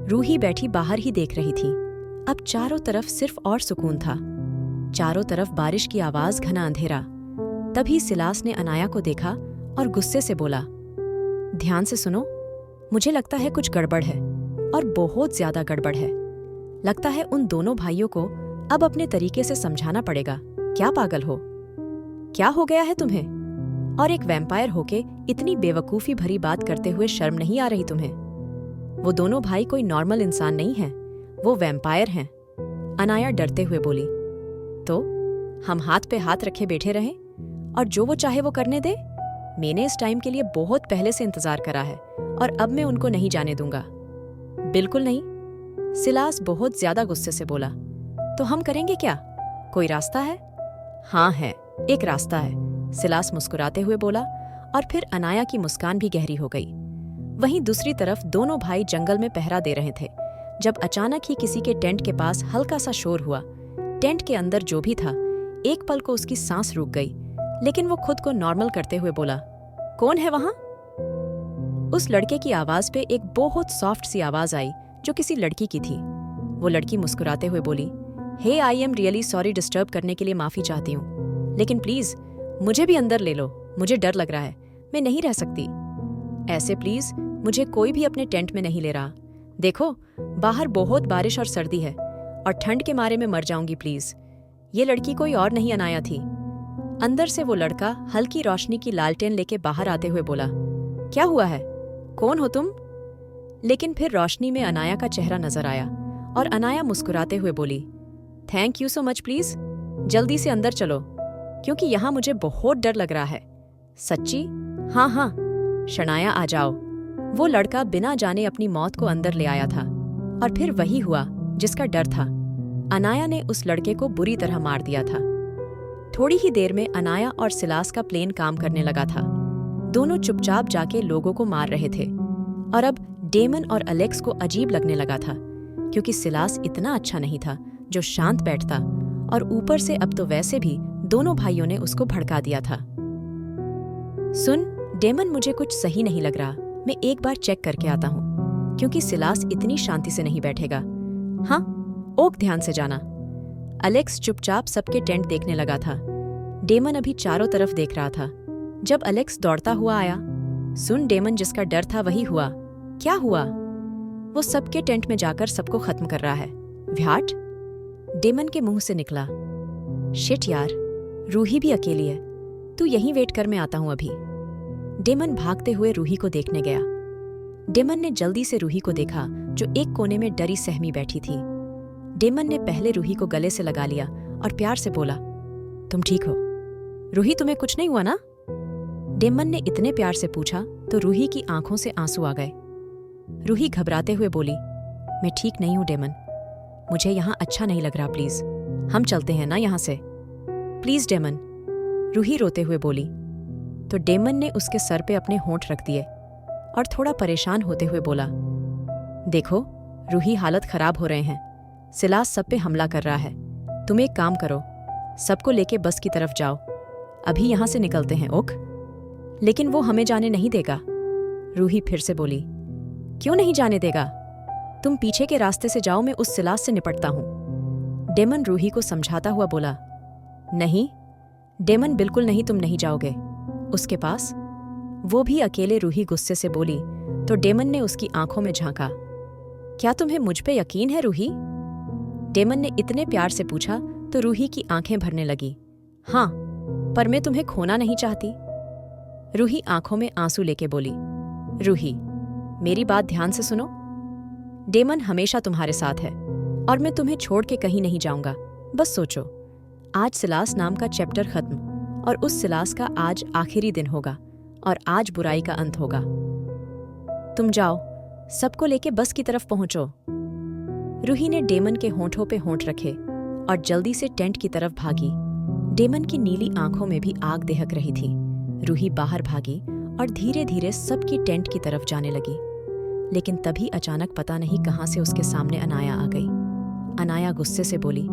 रूही बैठी बाहर ही देख रही थी। अब चारों तरफ सिर्फ और सुकून था। चारों तरफ बारिश की आवाज, घना अंधेरा। तभी सिलास ने अनाया को देखा और गुस्से से बोला, ध्यान से सुनो, मुझे लगता है कुछ गड़बड़ है और बहुत ज्यादा गड़बड़ है। लगता है उन दोनों भाइयों को अब अपने तरीके से समझाना पड़ेगा। क्या पागल हो? क्या हो गया है तुम्हें? और एक वैम्पायर होके इतनी बेवकूफी भरी बात करते हुए शर्म नहीं आ रही तुम्हें? वो दोनों भाई कोई नॉर्मल इंसान नहीं है, वो वैम्पायर हैं। अनाया डरते हुए बोली, तो हम हाथ पे हाथ रखे बैठे रहें और जो वो चाहे वो करने दे? मैंने इस टाइम के लिए बहुत पहले से इंतजार करा है और अब मैं उनको नहीं जाने दूंगा। बिल्कुल नहीं, सिलास बहुत ज्यादा गुस्से से बोला। तो हम करेंगे क्या? कोई रास्ता है? हाँ है, एक रास्ता है, सिलास मुस्कुराते हुए बोला। और फिर अनाया की मुस्कान भी गहरी हो गई। वहीं दूसरी तरफ दोनों भाई जंगल में पहरा दे रहे थे जब अचानक ही किसी के टेंट के पास हल्का सा शोर हुआ। टेंट के अंदर जो भी था, एक पल को उसकी सांस रुक गई, लेकिन वो खुद को नॉर्मल करते हुए बोला, कौन है वहां? उस लड़के की आवाज पे एक बहुत सॉफ्ट सी आवाज आई जो किसी लड़की की थी। वो लड़की मुस्कुराते हुए बोली, hey I am really sorry, disturb करने के लिए माफी चाहती हूँ, लेकिन प्लीज मुझे भी अंदर ले लो, मुझे डर लग रहा है, मैं नहीं रह सकती। ऐसे प्लीज, मुझे कोई भी अपने टेंट में नहीं ले रहा। देखो बाहर बहुत बारिश और सर्दी है और ठंड के मारे में मर जाऊंगी, प्लीज। ये लड़की कोई और नहीं अनाया थी। अंदर से वो लड़का हल्की रोशनी की लालटेन लेके बाहर आते हुए बोला, क्या हुआ है? कौन हो तुम? लेकिन फिर रोशनी में अनाया का चेहरा नजर आया और अनाया मुस्कुराते हुए बोली, thank you so much, please जल्दी से अंदर चलो क्योंकि यहाँ मुझे बहुत डर लग रहा है। सच्ची? हाँ हाँ, शनाया आ जाओ। वो लड़का बिना जाने अपनी मौत को अंदर ले आया था और फिर वही हुआ जिसका डर था। अनाया ने उस लड़के को बुरी तरह मार दिया था। थोड़ी ही देर में अनाया और सिलास का प्लेन काम करने लगा था। दोनों चुपचाप जाके लोगों को मार रहे थे और अब डेमन और अलेक्स को अजीब लगने लगा था क्योंकि सिलास इतना अच्छा नहीं था जो शांत बैठता, और ऊपर से अब तो वैसे भी दोनों भाइयों ने उसको भड़का दिया था। सुन डेमन, मुझे कुछ सही नहीं लग रहा, मैं एक बार चेक करके आता हूँ क्योंकि सिलास इतनी शांति से नहीं बैठेगा। हाँ, ओक ध्यान से जाना। अलेक्स चुपचाप सबके टेंट देखने लगा था। डेमन अभी चारों तरफ देख रहा था। जब अलेक्स दौड़ता हुआ आया, सुन डेमन, जिसका डर था वही हुआ। क्या हुआ? वो सबके टेंट में जाकर सबको खत्म कर रहा है। व्याट? डेमन के मुंह से निकला। शिट यार, रूही भी अकेली है, तू यहीं वेट कर, मैं आता हूं अभी। डेमन भागते हुए रूही को देखने गया। डेमन ने जल्दी से रूही को देखा जो एक कोने में डरी सहमी बैठी थी। डेमन ने पहले रूही को गले से लगा लिया और प्यार से बोला, तुम ठीक हो? रूही, तुम्हें कुछ नहीं हुआ ना? डेमन ने इतने प्यार से पूछा तो रूही की आंखों से आंसू आ गए। रूही घबराते हुए बोली, मैं ठीक नहीं हूं डेमन, मुझे यहां अच्छा नहीं लग रहा, प्लीज हम चलते हैं ना यहां से। प्लीज डेमन, रूही रोते हुए बोली। तो डेमन ने उसके सर पे अपने होंठ रख दिए और थोड़ा परेशान होते हुए बोला, देखो रूही, हालत खराब हो रहे हैं, सिलास सब पे हमला कर रहा है, तुम एक काम करो, सबको लेके बस की तरफ जाओ, अभी यहां से निकलते हैं। ओक? लेकिन वो हमें जाने नहीं देगा। रूही फिर से बोली, क्यों नहीं जाने देगा? तुम पीछे के रास्ते से जाओ, मैं उस सिलास से निपटता हूं। डेमन रूही को समझाता हुआ बोला, नहीं डेमन, बिल्कुल नहीं, तुम नहीं जाओगे उसके पास। वो भी अकेले? रूही गुस्से से बोली। तो डेमन ने उसकी आंखों में झांका। क्या तुम्हें मुझ पे यकीन है रूही? डेमन ने इतने प्यार से पूछा तो रूही की आंखें भरने लगी। हाँ, पर मैं तुम्हें खोना नहीं चाहती। रूही आंखों में आंसू लेके बोली, रूही मेरी बात ध्यान से सुनो, डेमन हमेशा तुम्हारे साथ है और मैं तुम्हें छोड़ के कहीं नहीं जाऊंगा। बस सोचो, आज सिलास नाम का चैप्टर खत्म और उस सिलास का आज आखिरी दिन होगा और आज बुराई का अंत होगा। तुम जाओ, सबको लेके बस की तरफ पहुंचो। रूही ने डेमन के होंठों पे होंठ रखे और जल्दी से टेंट की तरफ भागी। डेमन की नीली आंखों में भी आग दहक रही थी। रूही बाहर भागी और धीरे धीरे सबकी टेंट की तरफ जाने लगी। लेकिन तभी अचानक पता नहीं कहां से उसके सामने अनाया आ गई। अनाया गुस्से से बोली,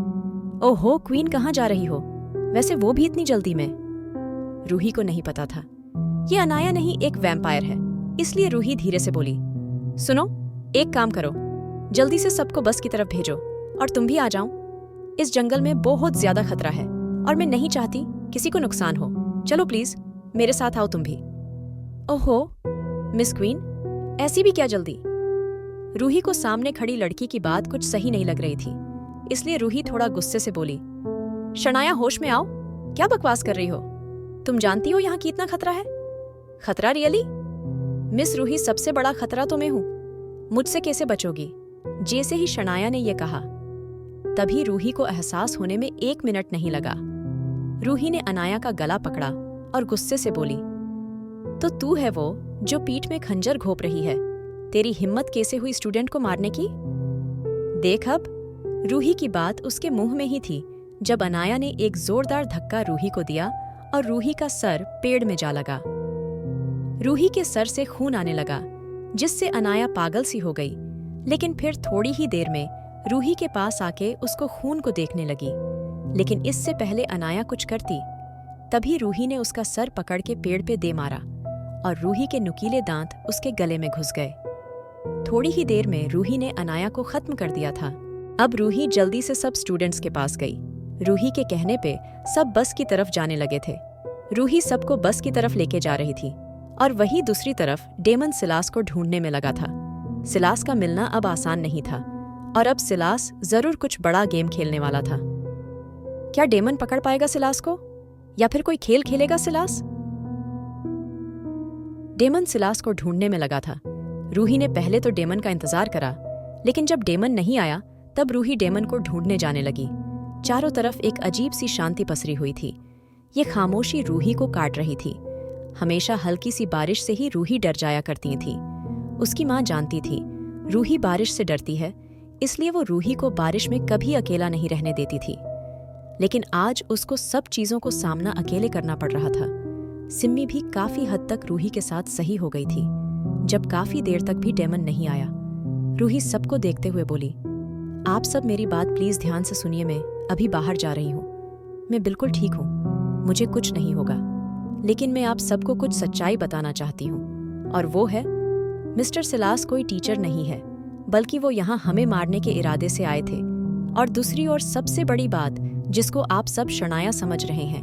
ओहो क्वीन, कहाँ जा रही हो? वैसे वो भी इतनी जल्दी में? रूही को नहीं पता था ये अनाया नहीं, एक वैम्पायर है, इसलिए रूही धीरे से बोली, सुनो एक काम करो, जल्दी से सबको बस की तरफ भेजो और तुम भी आ जाओ। इस जंगल में बहुत ज्यादा खतरा है और मैं नहीं चाहती किसी को नुकसान हो। चलो प्लीज, मेरे साथ आओ तुम भी। ओहो मिस क्वीन, ऐसी भी क्या जल्दी? रूही को सामने खड़ी लड़की की बात कुछ सही नहीं लग रही थी, इसलिए रूही थोड़ा गुस्से से बोली, शनाया होश में आओ, क्या बकवास कर रही हो? तुम जानती हो यहाँ कितना खतरा है? खतरा रियली? मिस रूही, सबसे बड़ा खतरा तो मैं हूं, मुझसे कैसे बचोगी? जैसे ही शनाया ने यह कहा तभी रूही को एहसास होने में 1 मिनट नहीं लगा। रूही ने अनाया का गला पकड़ा और गुस्से से बोली, तो तू है वो जो पीठ में खंजर घोंप रही है? तेरी हिम्मत कैसे हुई स्टूडेंट को मारने की? देख अब, रूही की बात उसके मुंह में ही थी जब अनाया ने एक जोरदार धक्का रूही को दिया और रूही का सर पेड़ में जा लगा। रूही के सर से खून आने लगा, जिससे अनाया पागल सी हो गई, लेकिन फिर थोड़ी ही देर में रूही के पास आके उसको खून को देखने लगी। लेकिन इससे पहले अनाया कुछ करती, तभी रूही ने उसका सर पकड़ के पेड़ पे दे मारा और रूही के नुकीले दांत उसके गले में घुस गए। थोड़ी ही देर में रूही ने अनाया को खत्म कर दिया था। अब रूही जल्दी से सब स्टूडेंट्स के पास गई। रूही के कहने पे सब बस की तरफ जाने लगे थे। रूही सबको बस की तरफ लेके जा रही थी और वहीं दूसरी तरफ डेमन सिलास को ढूंढने में लगा था। सिलास का मिलना अब आसान नहीं था और अब सिलास जरूर कुछ बड़ा गेम खेलने वाला था। क्या डेमन पकड़ पाएगा सिलास को, या फिर कोई खेल खेलेगा सिलास? डेमन सिलास को ढूंढने में लगा था। रूही ने पहले तो डेमन का इंतजार करा, लेकिन जब डेमन नहीं आया तब रूही डेमन को ढूंढने जाने लगी। चारों तरफ एक अजीब सी शांति पसरी हुई थी। ये खामोशी रूही को काट रही थी। हमेशा हल्की सी बारिश से ही रूही डर जाया करती थी। उसकी माँ जानती थी रूही बारिश से डरती है, इसलिए वो रूही को बारिश में कभी अकेला नहीं रहने देती थी। लेकिन आज उसको सब चीजों को सामना अकेले करना पड़ रहा था। सिम्मी भी काफी हद तक रूही के साथ सही हो गई थी। जब काफी देर तक भी डेमन नहीं आया, रूही सबको देखते हुए बोली, आप सब मेरी बात प्लीज ध्यान से सुनिए, मैं अभी बाहर जा रही हूँ। मैं बिल्कुल ठीक हूँ, मुझे कुछ नहीं होगा, लेकिन मैं आप सबको कुछ सच्चाई बताना चाहती हूँ, और वो है मिस्टर सिलास कोई टीचर नहीं है, बल्कि वो यहाँ हमें मारने के इरादे से आए थे। और दूसरी ओर सबसे बड़ी बात जिसको आप सब शनाया समझ रहे हैं,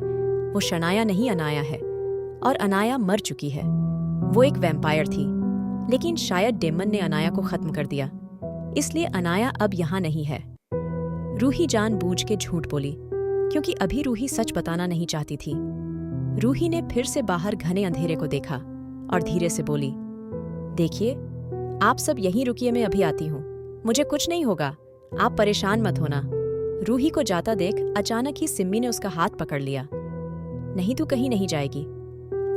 वो शनाया नहीं अनाया है, और अनाया मर चुकी है। वो एक वैम्पायर थी, लेकिन शायद डेमन ने अनाया को खत्म कर दिया, इसलिए अनाया अब यहाँ नहीं है। रूही जानबूझ के झूठ बोली, क्योंकि अभी रूही सच बताना नहीं चाहती थी। रूही ने फिर से बाहर घने अंधेरे को देखा और धीरे से बोली, देखिए, आप सब यहीं रुकिए, मैं अभी आती हूँ, मुझे कुछ नहीं होगा, आप परेशान मत होना। रूही को जाता देख अचानक ही सिम्मी ने उसका हाथ पकड़ लिया। नहीं, तू कहीं नहीं जाएगी।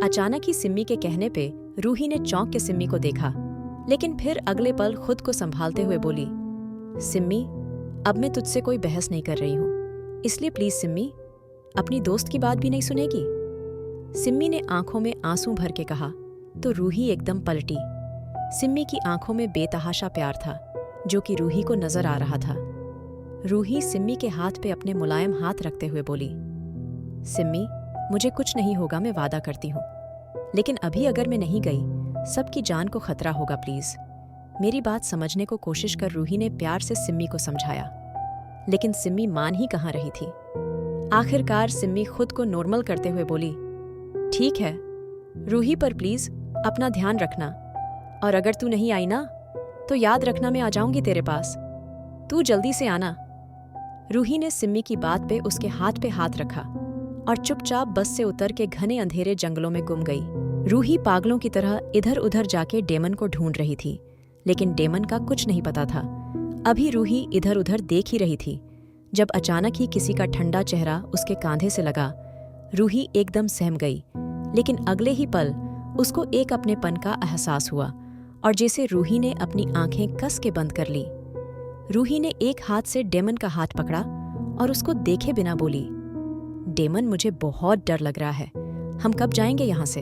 अचानक ही सिम्मी के कहने पे रूही ने चौंक के सिम्मी को देखा, लेकिन फिर अगले पल खुद को संभालते हुए बोली, सिम्मी, अब मैं तुझसे कोई बहस नहीं कर रही हूँ, इसलिए प्लीज सिम्मी, अपनी दोस्त की बात भी नहीं सुनेगी? सिम्मी ने आंखों में आंसू भर के कहा तो रूही एकदम पलटी। सिम्मी की आंखों में बेतहाशा प्यार था, जो कि रूही को नजर आ रहा था। रूही सिम्मी के हाथ पे अपने मुलायम हाथ रखते हुए बोली, सिम्मी, मुझे कुछ नहीं होगा, मैं वादा करती हूँ, लेकिन अभी अगर मैं नहीं गई सबकी जान को खतरा होगा, प्लीज मेरी बात समझने को कोशिश कर। रूही ने प्यार से सिम्मी को समझाया, लेकिन सिम्मी मान ही कहाँ रही थी। आखिरकार सिम्मी खुद को नॉर्मल करते हुए बोली, ठीक है रूही, पर प्लीज अपना ध्यान रखना, और अगर तू नहीं आई ना तो याद रखना मैं आ जाऊंगी तेरे पास, तू जल्दी से आना। रूही ने सिम्मी की बात पे उसके हाथ पे हाथ रखा और चुपचाप बस से उतर के घने अंधेरे जंगलों में गुम गई। रूही पागलों की तरह इधर उधर जाके डेमन को ढूंढ रही थी, लेकिन डेमन का कुछ नहीं पता था। अभी रूही इधर उधर देख ही रही थी जब अचानक ही किसी का ठंडा चेहरा उसके कांधे से लगा। रूही एकदम सहम गई, लेकिन अगले ही पल उसको एक अपनेपन का एहसास हुआ और जैसे रूही ने अपनी आंखें कस के बंद कर ली। रूही ने एक हाथ से डेमन का हाथ पकड़ा और उसको देखे बिना बोली, डेमन, मुझे बहुत डर लग रहा है, हम कब जाएंगे यहाँ से?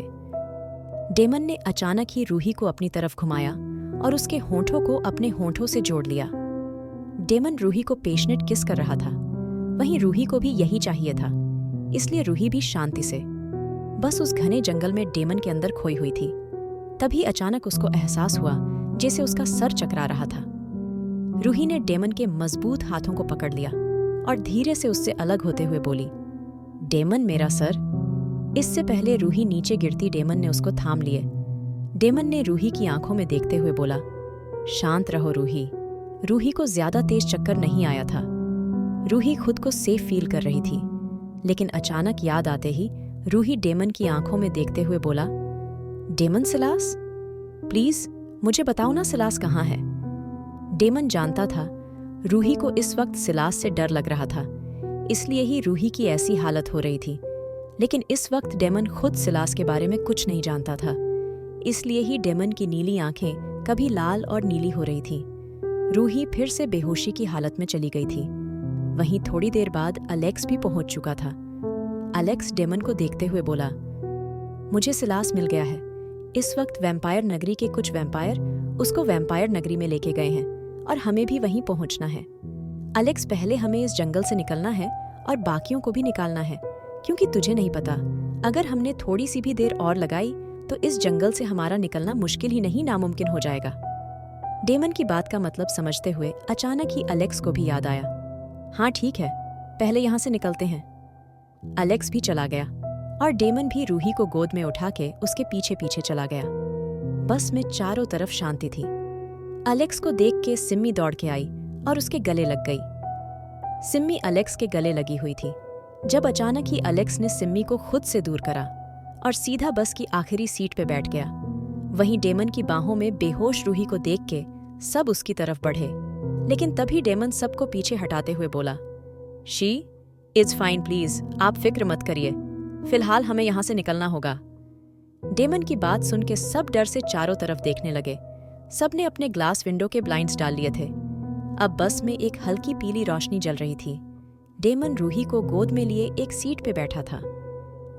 डेमन ने अचानक ही रूही को अपनी तरफ घुमाया और उसके होंठों को अपने होंठों से जोड़ लिया। डेमन रूही को पेशनेट किस कर रहा था, वहीं रूही को भी यही चाहिए था, इसलिए रूही भी शांति से बस उस घने जंगल में डेमन के अंदर खोई हुई थी। तभी अचानक उसको एहसास हुआ जैसे उसका सर चकरा रहा था। रूही ने डेमन के मजबूत हाथों को पकड़ लिया और धीरे से उससे अलग होते हुए बोली, डेमन मेरा सर। इससे पहले रूही नीचे गिरती डेमन ने उसको थाम लिए। डेमन ने रूही की आंखों में देखते हुए बोला, शांत रहो रूही। रूही को ज्यादा तेज चक्कर नहीं आया था। रूही खुद को सेफ फील कर रही थी, लेकिन अचानक याद आते ही रूही डेमन की आंखों में देखते हुए बोला, डेमन सिलास, प्लीज मुझे बताओ ना सिलास कहाँ है। डेमन जानता था रूही को इस वक्त सिलास से डर लग रहा था, इसलिए ही रूही की ऐसी हालत हो रही थी। लेकिन इस वक्त डेमन खुद सिलास के बारे में कुछ नहीं जानता था, इसलिए ही डेमन की नीली आंखें कभी लाल और नीली हो रही थी। रूही फिर से बेहोशी की हालत में चली गई थी। वहीं थोड़ी देर बाद अलेक्स भी पहुंच चुका था। अलेक्स डेमन को देखते हुए बोला, मुझे सिलास मिल गया है। इस वक्त वैम्पायर नगरी के कुछ वैम्पायर उसको वैम्पायर नगरी में लेके गए हैं और हमें भी वहीं पहुंचना है। अलेक्स, पहले हमें इस जंगल से निकलना है और बाकियों को भी निकालना है, क्योंकि तुझे नहीं पता, अगर हमने थोड़ी सी भी देर और लगाई तो इस जंगल से हमारा निकलना मुश्किल ही नहीं नामुमकिन हो जाएगा। डेमन की बात का मतलब समझते हुए अचानक ही अलेक्स को भी याद आया, हाँ ठीक है, पहले यहाँ से निकलते हैं। अलेक्स भी चला गया और डेमन भी रूही को गोद में उठा के उसके पीछे पीछे चला गया। बस में चारों तरफ शांति थी। अलेक्स को देख के सिम्मी दौड़ के आई और उसके गले लग गई। सिम्मी अलेक्स के गले लगी हुई थी जब अचानक ही अलेक्स ने सिम्मी को खुद से दूर करा और सीधा बस की आखिरी सीट पे बैठ गया। वहीं डेमन की बाहों में बेहोश रूही को देख के सब उसकी तरफ बढ़े, लेकिन तभी डेमन सबको पीछे हटाते हुए बोला, शी इट्स फाइन प्लीज, आप फिक्र मत करिए, फिलहाल हमें यहाँ से निकलना होगा। डेमन की बात सुन के सब डर से चारों तरफ देखने लगे। सबने अपने ग्लास विंडो के ब्लाइंड्स डाल लिए थे। अब बस में एक हल्की पीली रोशनी जल रही थी। डेमन रूही को गोद में लिए एक सीट पे बैठा था।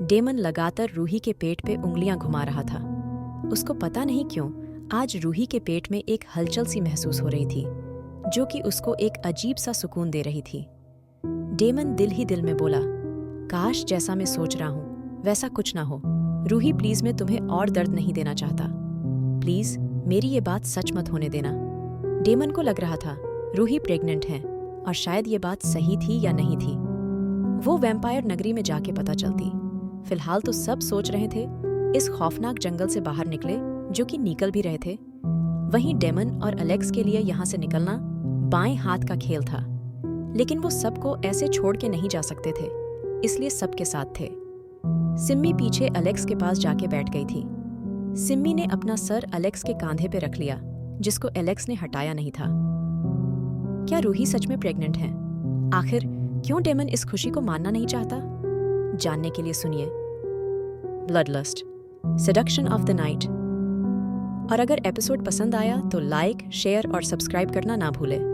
डेमन लगातार रूही के पेट पे उंगलियां घुमा रहा था। उसको पता नहीं क्यों आज रूही के पेट में एक हलचल सी महसूस हो रही थी, जो कि उसको एक अजीब सा सुकून दे रही थी। डेमन दिल ही दिल में बोला, काश जैसा मैं सोच रहा हूँ वैसा कुछ ना हो। रूही प्लीज, मैं तुम्हें और दर्द नहीं देना चाहता, प्लीज मेरी ये बात सच मत होने देना। डेमन को लग रहा था रूही प्रेग्नेंट है और शायद ये बात सही थी या नहीं थी। वो वैम्पायर नगरी में जाके पता चलती। फिलहाल तो सब सोच रहे थे इस खौफनाक जंगल से बाहर निकले, जो कि निकल भी रहे थे। वहीं डेमन और अलेक्स के लिए यहाँ से निकलना बाएं हाथ का खेल था, लेकिन वो सबको ऐसे छोड़ के नहीं जा सकते थे, इसलिए सबके साथ थे। सिम्मी पीछे अलेक्स के पास जाके बैठ गई थी। सिम्मी ने अपना सर अलेक्स के कांधे पे रख लिया, जिसको एलेक्स ने हटाया नहीं था। क्या रूही सच में प्रेग्नेंट है? आखिर क्यों डेमन इस खुशी को मानना नहीं चाहता? जानने के लिए सुनिए ब्लडलस्ट, सेडक्शन ऑफ द नाइट। और अगर एपिसोड पसंद आया तो लाइक, शेयर और सब्सक्राइब करना ना भूलें।